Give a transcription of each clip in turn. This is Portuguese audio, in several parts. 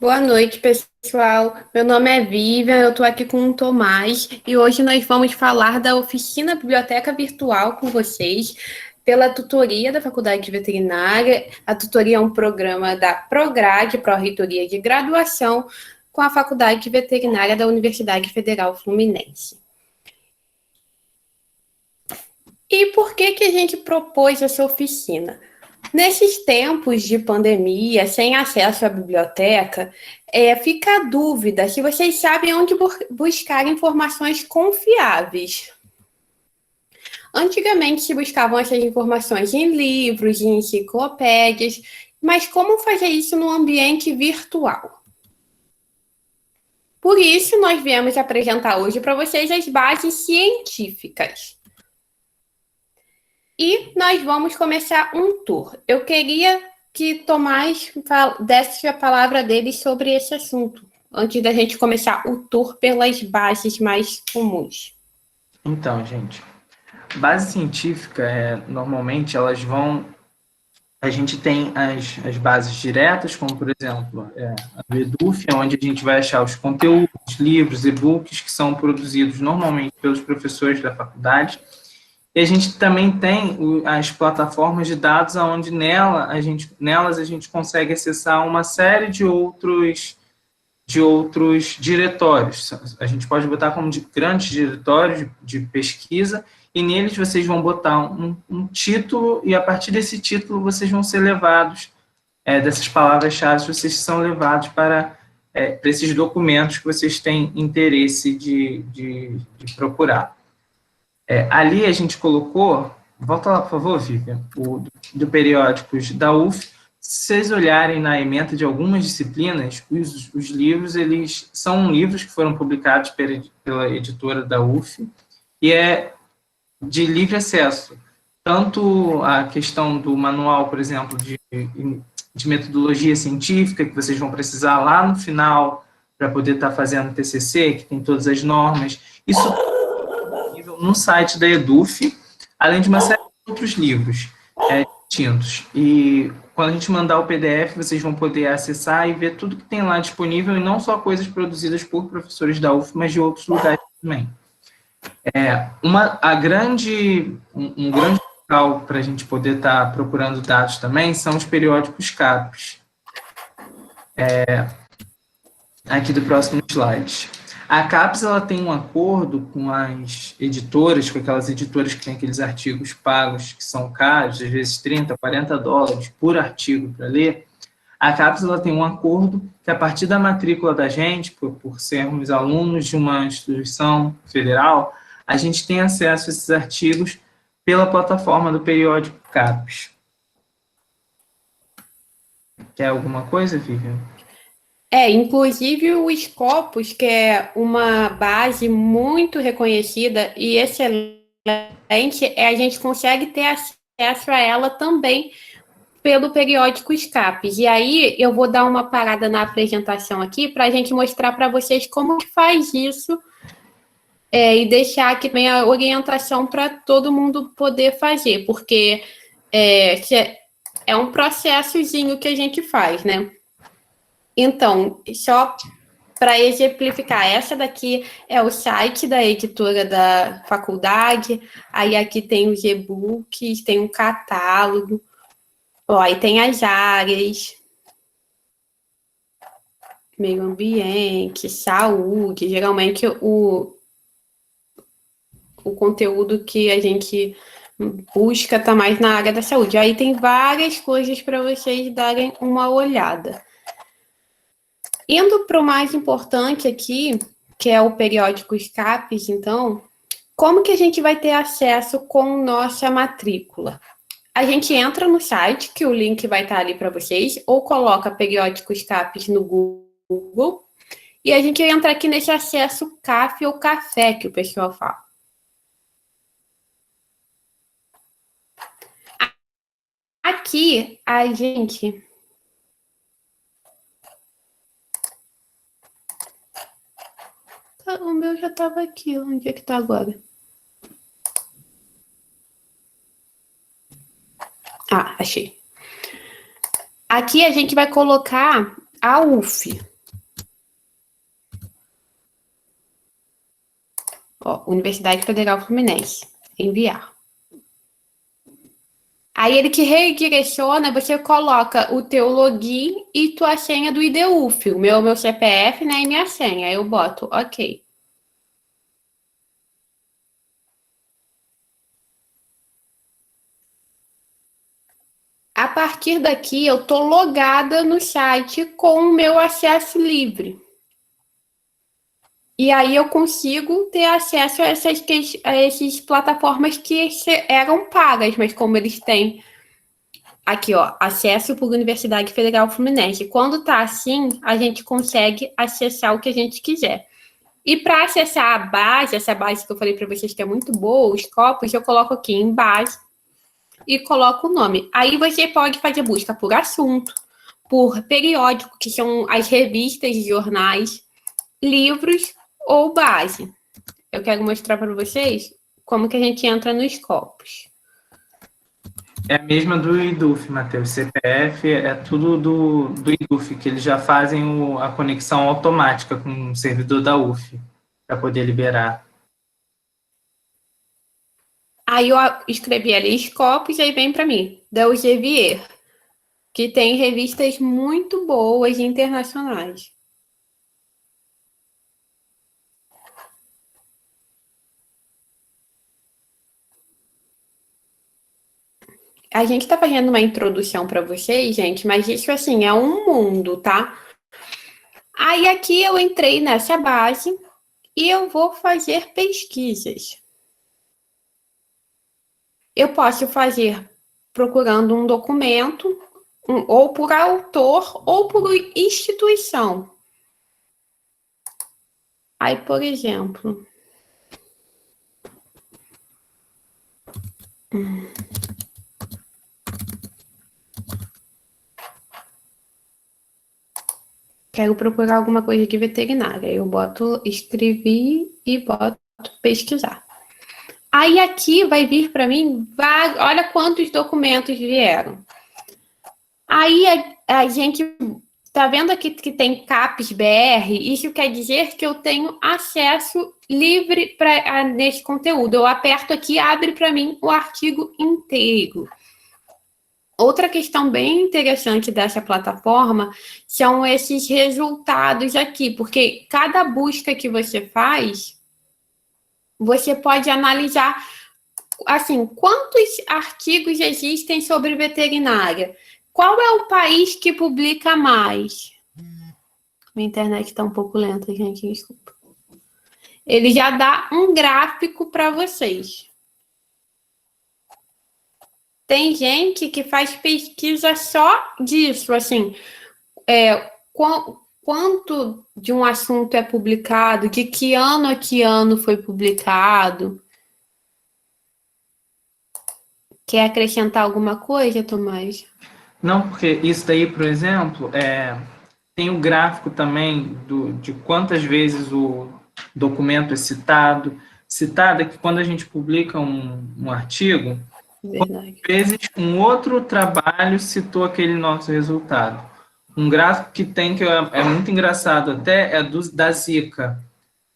Boa noite, pessoal. Meu nome é Vivian, eu estou aqui com o Tomás e hoje nós vamos falar da oficina Biblioteca Virtual com vocês, pela tutoria da Faculdade de Veterinária. A tutoria é um programa da Prograde, Pró-Reitoria de Graduação, com a Faculdade de Veterinária da Universidade Federal Fluminense. E por que a gente propôs essa oficina? Nesses tempos de pandemia, sem acesso à biblioteca, fica a dúvida se vocês sabem onde buscar informações confiáveis. Antigamente se buscavam essas informações em livros, em enciclopédias, mas como fazer isso no ambiente virtual? Por isso, nós viemos apresentar hoje para vocês as bases científicas. E nós vamos começar um tour. Eu queria que Tomás desse a palavra dele sobre esse assunto, antes da gente começar o tour pelas bases mais comuns. Então, gente, base científica, normalmente elas vão... A gente tem as bases diretas, como, por exemplo, a Eduf, onde a gente vai achar os conteúdos, livros, e-books, que são produzidos normalmente pelos professores da faculdade. E a gente também tem as plataformas de dados, onde nelas a gente consegue acessar uma série de outros diretórios. A gente pode botar como grandes diretórios de pesquisa, e neles vocês vão botar um título, e a partir desse título vocês vão ser levados, dessas palavras-chave, vocês são levados para esses documentos que vocês têm interesse de procurar. Ali a gente colocou, volta lá, por favor, Vivian, do periódicos da UF. Se vocês olharem na ementa de algumas disciplinas, os livros, eles são livros que foram publicados pela editora da UF, e é de livre acesso. Tanto a questão do manual, por exemplo, de metodologia científica, que vocês vão precisar lá no final, para poder estar fazendo TCC, que tem todas as normas, isso no site da Eduf, além de uma série de outros livros distintos. E quando a gente mandar o PDF, vocês vão poder acessar e ver tudo que tem lá disponível, e não só coisas produzidas por professores da UF, mas de outros lugares também. Um grande local para a gente poder estar procurando dados também são os periódicos CAPES. Aqui do próximo slide. A CAPES, ela tem um acordo com as editoras, com aquelas editoras que têm aqueles artigos pagos, que são caros, às vezes 30, 40 dólares por artigo para ler. A CAPES, ela tem um acordo que, a partir da matrícula da gente, por sermos alunos de uma instituição federal, a gente tem acesso a esses artigos pela plataforma do periódico CAPES. Quer alguma coisa, Vivian? Inclusive o Scopus, que é uma base muito reconhecida e excelente, a gente consegue ter acesso a ela também pelo periódico Scapes. E aí eu vou dar uma parada na apresentação aqui para a gente mostrar para vocês como que faz isso e deixar aqui também a orientação para todo mundo poder fazer, porque é um processozinho que a gente faz, né? Então, só para exemplificar, essa daqui é o site da editora da faculdade, aí aqui tem os e-books, tem um catálogo, aí tem as áreas, meio ambiente, saúde, geralmente o conteúdo que a gente busca está mais na área da saúde. Aí tem várias coisas para vocês darem uma olhada. Indo para o mais importante aqui, que é o periódico Scapes, então, como que a gente vai ter acesso com nossa matrícula? A gente entra no site, que o link vai estar ali para vocês, ou coloca periódico Scapes no Google, e a gente entra aqui nesse acesso CAF ou café, que o pessoal fala. Aqui, a gente... O meu já estava aqui, onde é que está agora? Achei. Aqui a gente vai colocar a UF. Ó, Universidade Federal Fluminense. Enviar. Aí ele te redireciona, você coloca o teu login e tua senha do IDUF. O meu CPF, né, e minha senha. Aí eu boto, ok. A partir daqui, eu tô logada no site com o meu acesso livre. E aí eu consigo ter acesso a essas plataformas que eram pagas, mas como eles têm aqui, ó, acesso por Universidade Federal Fluminense. Quando tá assim, a gente consegue acessar o que a gente quiser. E para acessar a base, essa base que eu falei para vocês que é muito boa, os copos, eu coloco aqui em base e coloco o nome. Aí você pode fazer busca por assunto, por periódico, que são as revistas e jornais, livros ou base. Eu quero mostrar para vocês como que a gente entra nos copos. É a mesma do IDUF, Matheus. CPF é tudo do IDUF, que eles já fazem a conexão automática com o servidor da UF, para poder liberar. Aí eu escrevi ali Scopus e aí vem para mim, da Elsevier, que tem revistas muito boas internacionais. A gente está fazendo uma introdução para vocês, gente, mas isso, assim, é um mundo, tá? Aí aqui eu entrei nessa base e eu vou fazer pesquisas. Eu posso fazer procurando um documento, ou por autor, ou por instituição. Aí, por exemplo... Quero procurar alguma coisa de veterinária. Eu boto escrevi e boto pesquisar. Aí aqui vai vir para mim, olha quantos documentos vieram. Aí a gente tá vendo aqui que tem CAPES BR, isso quer dizer que eu tenho acesso livre nesse conteúdo. Eu aperto aqui, abre para mim o artigo inteiro. Outra questão bem interessante dessa plataforma são esses resultados aqui, porque cada busca que você faz, você pode analisar, assim, quantos artigos existem sobre veterinária? Qual é o país que publica mais? Minha internet está um pouco lenta, gente, desculpa. Ele já dá um gráfico para vocês. Tem gente que faz pesquisa só disso, assim, quanto de um assunto é publicado, de que ano a que ano foi publicado. Quer acrescentar alguma coisa, Tomás? Não, porque isso daí, por exemplo, tem o gráfico também de quantas vezes o documento é citado. Citado é que quando a gente publica um artigo, Verdade. quantas vezes um outro trabalho citou aquele nosso resultado. Um gráfico que tem, que é muito engraçado até, é da Zika.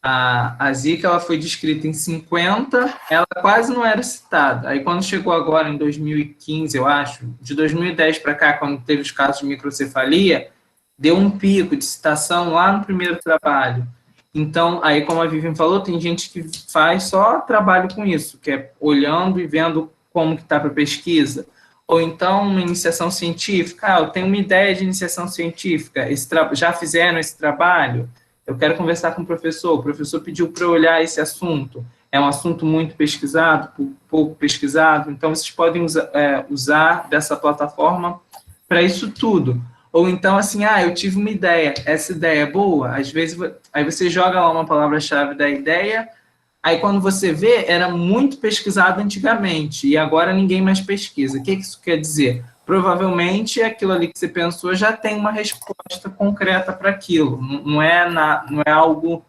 A Zika, ela foi descrita em 50, ela quase não era citada. Aí, quando chegou agora, em 2015, eu acho, de 2010 para cá, quando teve os casos de microcefalia, deu um pico de citação lá no primeiro trabalho. Então, aí, como a Vivian falou, tem gente que faz só trabalho com isso, que é olhando e vendo como que está para pesquisa. Ou então, uma iniciação científica. Eu tenho uma ideia de iniciação científica, já fizeram esse trabalho? Eu quero conversar com o professor pediu para eu olhar esse assunto. É um assunto muito pesquisado, pouco pesquisado, então vocês podem usar dessa plataforma para isso tudo. Ou então, assim, eu tive uma ideia, essa ideia é boa? Às vezes, aí você joga lá uma palavra-chave da ideia, aí quando você vê, era muito pesquisado antigamente, e agora ninguém mais pesquisa. O que isso quer dizer? Provavelmente aquilo ali que você pensou já tem uma resposta concreta para aquilo, não é algo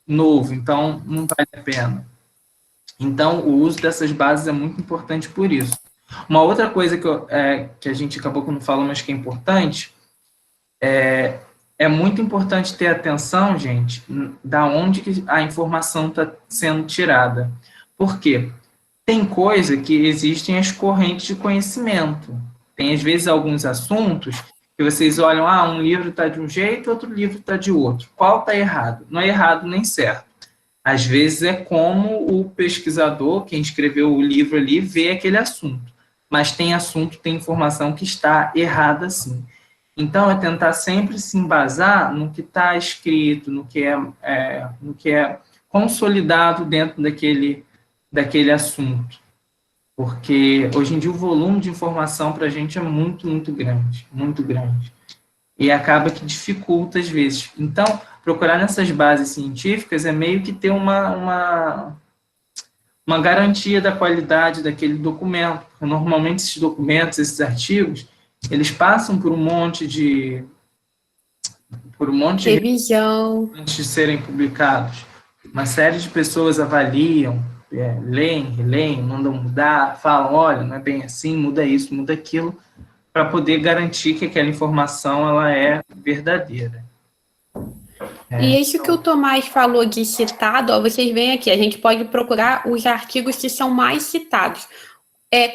novo, então não vale a pena. Então, o uso dessas bases é muito importante por isso. Uma outra coisa que a gente acabou que não falou, mas que é importante, é muito importante ter atenção, gente, da onde que a informação está sendo tirada. Por quê? Tem coisa que existem as correntes de conhecimento. Tem, às vezes, alguns assuntos que vocês olham, um livro está de um jeito, outro livro está de outro. Qual está errado? Não é errado nem certo. Às vezes é como o pesquisador, quem escreveu o livro ali, vê aquele assunto. Mas tem assunto, tem informação que está errada, sim. Então, é tentar sempre se embasar no que está escrito, no que é consolidado dentro daquele assunto. Porque, hoje em dia, o volume de informação para a gente é muito, muito grande, muito grande. E acaba que dificulta, às vezes. Então, procurar nessas bases científicas é meio que ter uma garantia da qualidade daquele documento. Porque, normalmente, esses documentos, esses artigos, eles passam por um monte de revisão antes de serem publicados. Uma série de pessoas avaliam, leem, releem, mandam mudar, falam, olha, não é bem assim, muda isso, muda aquilo, para poder garantir que aquela informação ela é verdadeira. E isso que o Tomás falou de citado, vocês veem aqui, a gente pode procurar os artigos que são mais citados.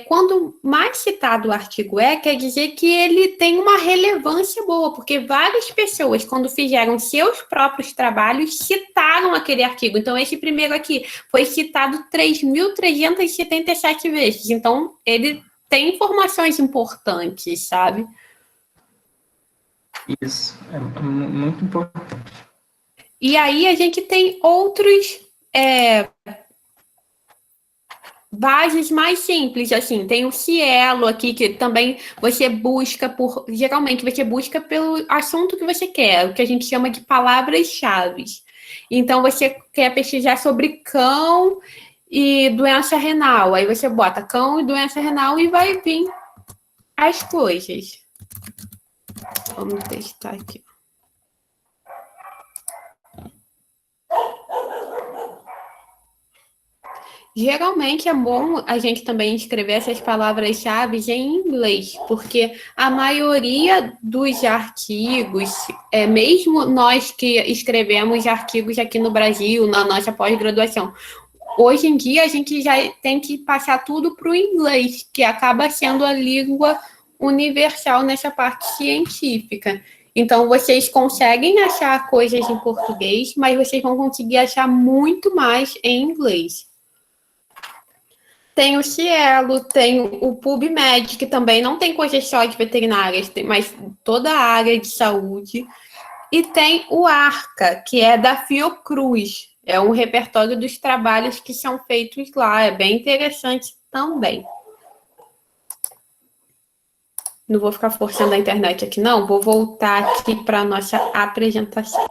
Quando mais citado o artigo quer dizer que ele tem uma relevância boa, porque várias pessoas, quando fizeram seus próprios trabalhos, citaram aquele artigo. Então, esse primeiro aqui foi citado 3.377 vezes. Então, ele tem informações importantes, sabe? Isso, é muito importante. E aí, a gente tem outros... bases mais simples, assim, tem o Cielo aqui, que também você busca geralmente você busca pelo assunto que você quer, o que a gente chama de palavras-chave. Então, você quer pesquisar sobre cão e doença renal, aí você bota cão e doença renal e vai vir as coisas. Vamos testar aqui. Geralmente é bom a gente também escrever essas palavras-chave em inglês, porque a maioria dos artigos, mesmo nós que escrevemos artigos aqui no Brasil, na nossa pós-graduação, hoje em dia a gente já tem que passar tudo para o inglês, que acaba sendo a língua universal nessa parte científica. Então, vocês conseguem achar coisas em português, mas vocês vão conseguir achar muito mais em inglês. Tem o Cielo, tem o PubMed, que também não tem coisas só de veterinárias, mas toda a área de saúde. E tem o ARCA, que é da Fiocruz. É um repertório dos trabalhos que são feitos lá. É bem interessante também. Não vou ficar forçando a internet aqui, não. Vou voltar aqui para a nossa apresentação.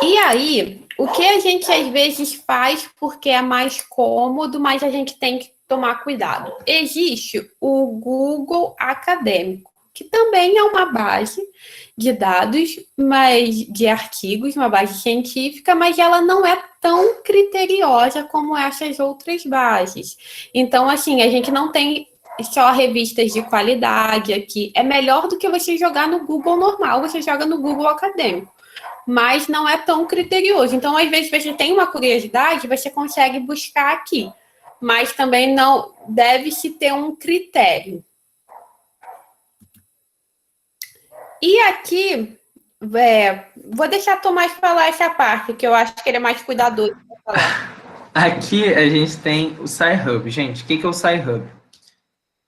E aí, o que a gente às vezes faz porque é mais cômodo, mas a gente tem que tomar cuidado. Existe o Google Acadêmico, que também é uma base de dados, mas de artigos, uma base científica, mas ela não é tão criteriosa como essas outras bases. Então, assim, a gente não tem só revistas de qualidade aqui. É melhor do que você jogar no Google normal, você joga no Google Acadêmico. Mas não é tão criterioso. Então, às vezes, você tem uma curiosidade, você consegue buscar aqui. Mas também não deve-se ter um critério. E aqui, vou deixar o Tomás falar essa parte, que eu acho que ele é mais cuidadoso para falar. Aqui a gente tem o SciHub. Gente, o que é o SciHub?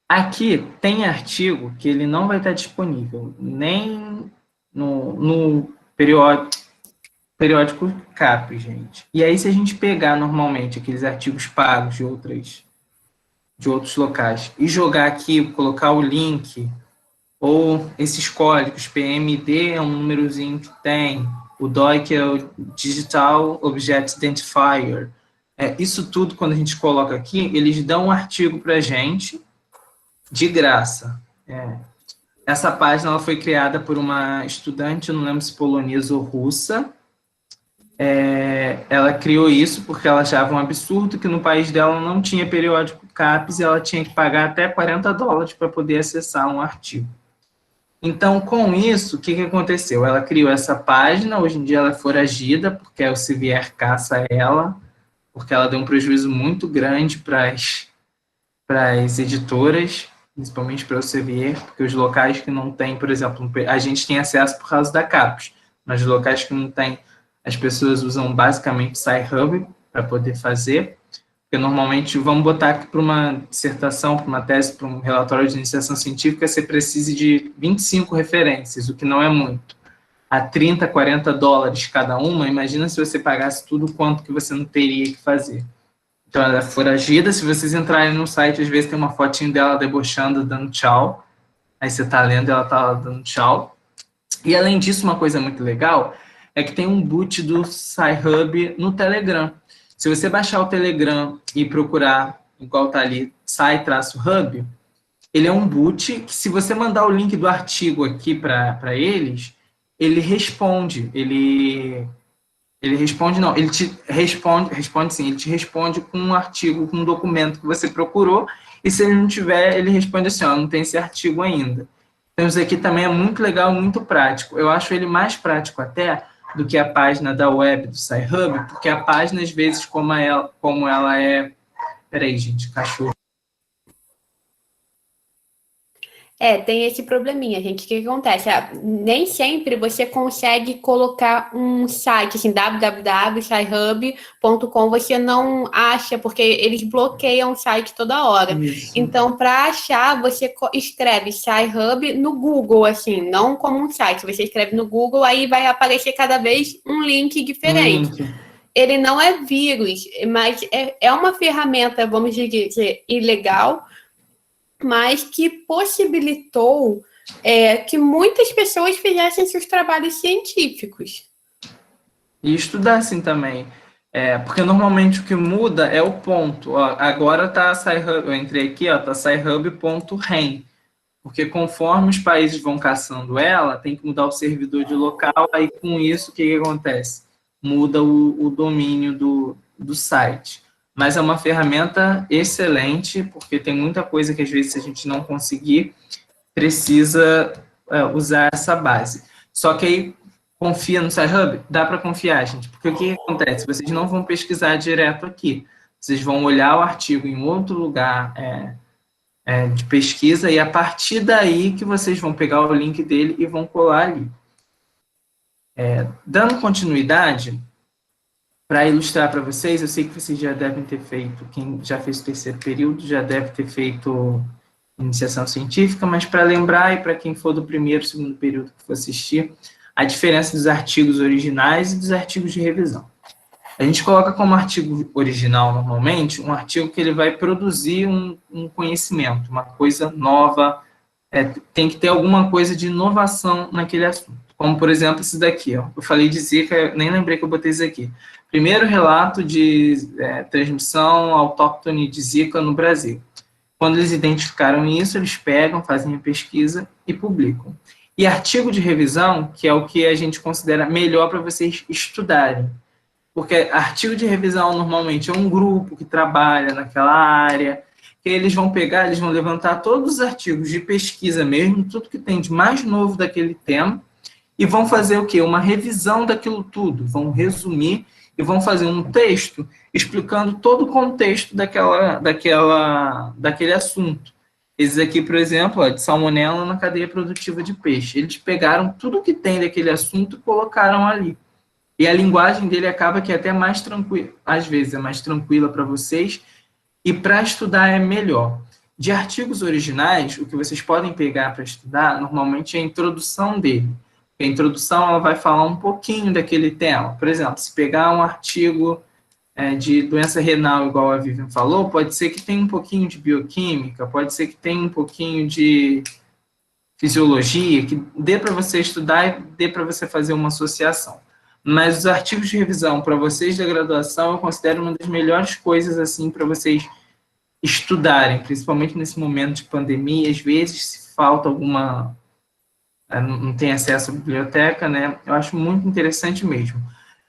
Aqui tem artigo que ele não vai estar disponível nem no periódico CAP, gente. E aí, se a gente pegar normalmente aqueles artigos pagos de outros locais e jogar aqui, colocar o link, ou esses códigos, PMD é um númerozinho que tem, o DOI, que é o Digital Object Identifier. Isso tudo, quando a gente coloca aqui, eles dão um artigo para a gente de graça. Essa página ela foi criada por uma estudante, eu não lembro se polonesa ou russa. Ela criou isso porque ela achava um absurdo que no país dela não tinha periódico CAPES e ela tinha que pagar até $40 para poder acessar um artigo. Então, com isso, o que aconteceu? Ela criou essa página, hoje em dia ela é foragida, porque o CVR caça ela, porque ela deu um prejuízo muito grande para as editoras, principalmente para o CVR, porque os locais que não têm, por exemplo, a gente tem acesso por causa da CAPES, mas os locais que não têm, as pessoas usam basicamente o SciHub para poder fazer, porque normalmente, vamos botar aqui para uma dissertação, para uma tese, para um relatório de iniciação científica, você precisa de 25 referências, o que não é muito. A 30, 40 dólares cada uma, imagina se você pagasse tudo, quanto que você não teria que fazer. Então, ela é foragida. Se vocês entrarem no site, às vezes tem uma fotinho dela debochando, dando tchau. Aí você tá lendo, ela tá dando tchau. E, além disso, uma coisa muito legal é que tem um boot do SciHub no Telegram. Se você baixar o Telegram e procurar, igual tá ali, Sci-Hub, ele é um boot que, se você mandar o link do artigo aqui para eles, ele responde. Ele responde, não, ele te responde sim, ele te responde com um artigo, com um documento que você procurou, e se ele não tiver, ele responde assim, ó, não tem esse artigo ainda. Então, isso aqui também é muito legal, muito prático. Eu acho ele mais prático até do que a página da web do SciHub, porque a página, às vezes, como ela é... Peraí, gente, cachorro. Tem esse probleminha, gente. O que acontece? Nem sempre você consegue colocar um site, assim, www.scihub.com, você não acha, porque eles bloqueiam o site toda hora. Isso. Então, para achar, você escreve SciHub no Google, assim, não como um site. Você escreve no Google, aí vai aparecer cada vez um link diferente. Ele não é vírus, mas é uma ferramenta, vamos dizer, ilegal, mas que possibilitou que muitas pessoas fizessem seus trabalhos científicos. E estudassem também. Porque normalmente o que muda é o ponto. Ó, agora está SciHub, eu entrei aqui, está scihub.rem, porque conforme os países vão caçando ela, tem que mudar o servidor de local, aí com isso o que acontece? Muda o domínio do site. Mas é uma ferramenta excelente, porque tem muita coisa que às vezes a gente não conseguir, precisa usar essa base. Só que aí, confia no SciHub? Dá para confiar, gente, porque o que acontece? Vocês não vão pesquisar direto aqui, vocês vão olhar o artigo em outro lugar de pesquisa, e a partir daí que vocês vão pegar o link dele e vão colar ali. Dando continuidade, para ilustrar para vocês, eu sei que vocês já devem ter feito, quem já fez o terceiro período já deve ter feito iniciação científica, mas para lembrar, e para quem for do primeiro, segundo período que for assistir, a diferença dos artigos originais e dos artigos de revisão. A gente coloca como artigo original, normalmente, um artigo que ele vai produzir um conhecimento, uma coisa nova, tem que ter alguma coisa de inovação naquele assunto. Como, por exemplo, esse daqui, ó. Eu falei de Zika, nem lembrei que eu botei isso aqui. Primeiro relato de transmissão autóctone de Zika no Brasil. Quando eles identificaram isso, eles pegam, fazem a pesquisa e publicam. E artigo de revisão, que é o que a gente considera melhor para vocês estudarem. Porque artigo de revisão, normalmente, é um grupo que trabalha naquela área, que eles vão pegar, eles vão levantar todos os artigos de pesquisa mesmo, tudo que tem de mais novo daquele tema, e vão fazer o quê? Uma revisão daquilo tudo, vão resumir e vão fazer um texto explicando todo o contexto daquele assunto. Esses aqui, por exemplo, de salmonela na cadeia produtiva de peixe. Eles pegaram tudo que tem daquele assunto e colocaram ali. E a linguagem dele acaba que é até mais tranquila, às vezes é mais tranquila para vocês, e para estudar é melhor. De artigos originais, o que vocês podem pegar para estudar, normalmente é a introdução dele. A introdução ela vai falar um pouquinho daquele tema. Por exemplo, se pegar um artigo de doença renal, igual a Vivian falou, pode ser que tenha um pouquinho de bioquímica, pode ser que tenha um pouquinho de fisiologia, que dê para você estudar e dê para você fazer uma associação. Mas os artigos de revisão para vocês da graduação, eu considero uma das melhores coisas assim para vocês estudarem, principalmente nesse momento de pandemia. Às vezes, se falta alguma... não tem acesso à biblioteca, né? Eu acho muito interessante mesmo.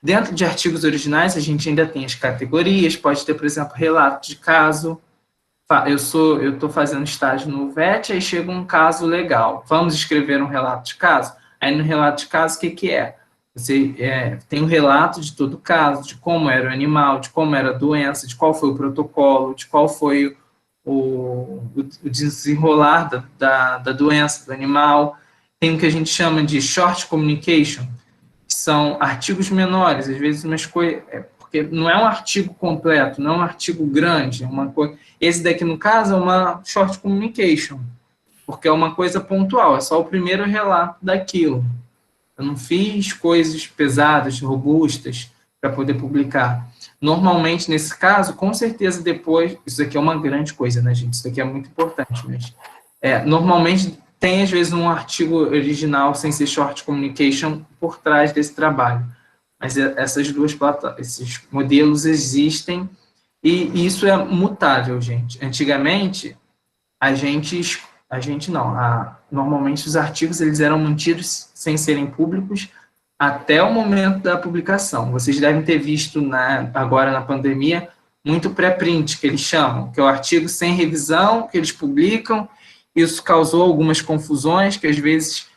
Dentro de artigos originais, a gente ainda tem as categorias, pode ter, por exemplo, relato de caso, eu estou fazendo estágio no VET, aí chega um caso legal. Vamos escrever um relato de caso? Aí no relato de caso, o que, que é? Você tem um relato de todo o caso, de como era o animal, de como era a doença, de qual foi o protocolo, de qual foi o desenrolar da doença do animal. Tem o que a gente chama de short communication, que são artigos menores, às vezes umas coisas, porque não é um artigo completo, não é um artigo grande, é uma coisa. Esse daqui, no caso, é uma short communication, porque é uma coisa pontual, é só o primeiro relato daquilo. Eu não fiz coisas pesadas, robustas, para poder publicar. Normalmente, nesse caso, com certeza depois, isso aqui é uma grande coisa, né, gente? Isso aqui é muito importante, mas normalmente tem, às vezes, um artigo original sem ser short communication por trás desse trabalho. Mas essas esses modelos existem e isso é mutável, gente. Antigamente, normalmente os artigos eles eram mantidos sem serem públicos até o momento da publicação. Vocês devem ter visto agora na pandemia muito pré-print, que eles chamam, que é o artigo sem revisão, que eles publicam. Isso causou algumas confusões, que às vezes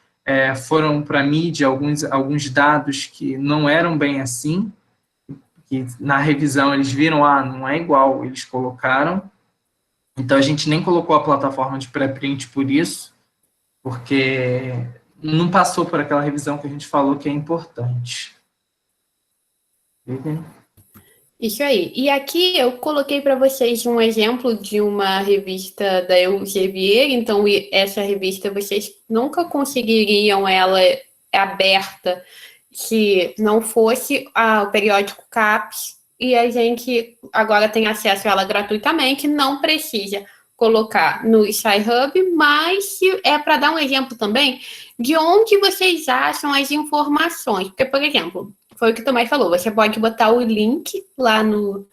foram para a mídia alguns dados que não eram bem assim, que na revisão eles viram, não é igual, eles colocaram. Então, a gente nem colocou a plataforma de pré-print por isso, porque não passou por aquela revisão que a gente falou que é importante. Isso aí. E aqui eu coloquei para vocês um exemplo de uma revista da Elsevier. Então, essa revista vocês nunca conseguiriam ela aberta se não fosse o periódico CAPES. E a gente agora tem acesso a ela gratuitamente, não precisa colocar no Sci-Hub, mas é para dar um exemplo também de onde vocês acham as informações. Porque, por exemplo, foi o que o Tomás falou, você pode botar o link lá no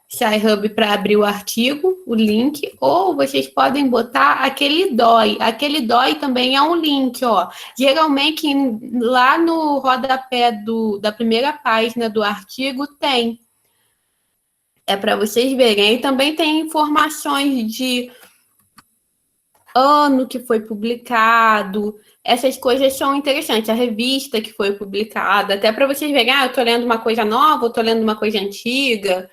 Sci-Hub para abrir o artigo, o link, ou vocês podem botar aquele DOI. Aquele DOI também é um link, ó. Geralmente, lá no rodapé da primeira página do artigo tem. É para vocês verem. E também tem informações de ano que foi publicado. Essas coisas são interessantes. A revista que foi publicada, até para vocês verem, eu estou lendo uma coisa nova, eu estou lendo uma coisa antiga.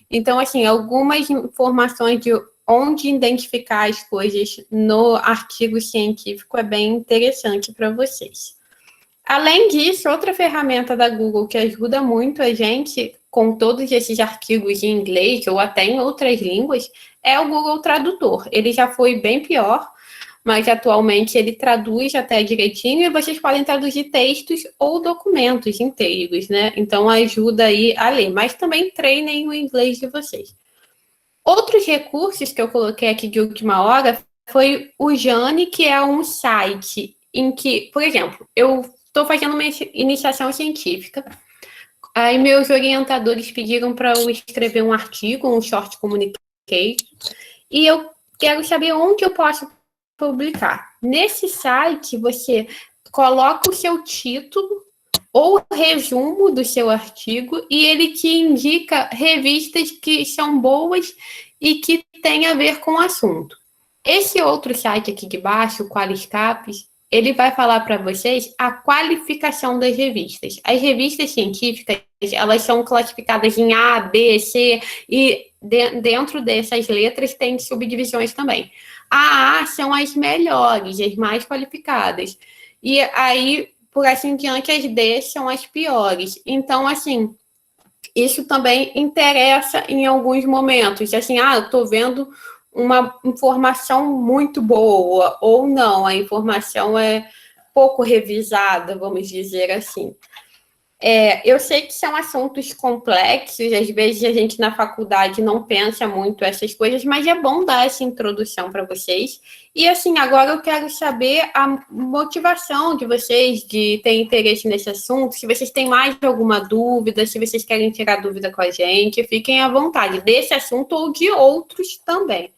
Então, assim, algumas informações de onde identificar as coisas no artigo científico é bem interessante para vocês. Além disso, outra ferramenta da Google que ajuda muito a gente com todos esses artigos em inglês ou até em outras línguas é o Google Tradutor. Ele já foi bem pior, mas atualmente ele traduz até direitinho e vocês podem traduzir textos ou documentos inteiros, né? Então ajuda aí a ler, mas também treinem o inglês de vocês. Outros recursos que eu coloquei aqui de última hora foi o Jane, que é um site em que, por exemplo, eu estou fazendo uma iniciação científica, aí meus orientadores pediram para eu escrever um artigo, um short communication, e eu quero saber onde eu posso publicar. Nesse site, você coloca o seu título ou resumo do seu artigo e ele te indica revistas que são boas e que têm a ver com o assunto. Esse outro site aqui de baixo, o Qualiscapes, ele vai falar para vocês a qualificação das revistas. As revistas científicas, elas são classificadas em A, B, C, e dentro dessas letras tem subdivisões também. A são as melhores, as mais qualificadas. E aí, por assim diante, as D são as piores. Então, assim, isso também interessa em alguns momentos. Assim, eu estou vendo uma informação muito boa, ou não, a informação é pouco revisada, vamos dizer assim. Eu sei que são assuntos complexos, às vezes a gente na faculdade não pensa muito essas coisas, mas é bom dar essa introdução para vocês. E assim, agora eu quero saber a motivação de vocês de ter interesse nesse assunto, se vocês têm mais alguma dúvida, se vocês querem tirar dúvida com a gente, fiquem à vontade desse assunto ou de outros também.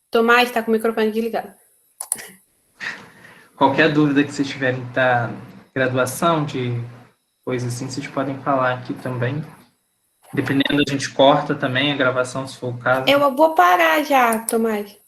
Tomás, está com o microfone desligado. Qualquer dúvida que vocês tiverem da graduação, de coisas assim, vocês podem falar aqui também. Dependendo, a gente corta também a gravação, se for o caso. Eu vou parar já, Tomás.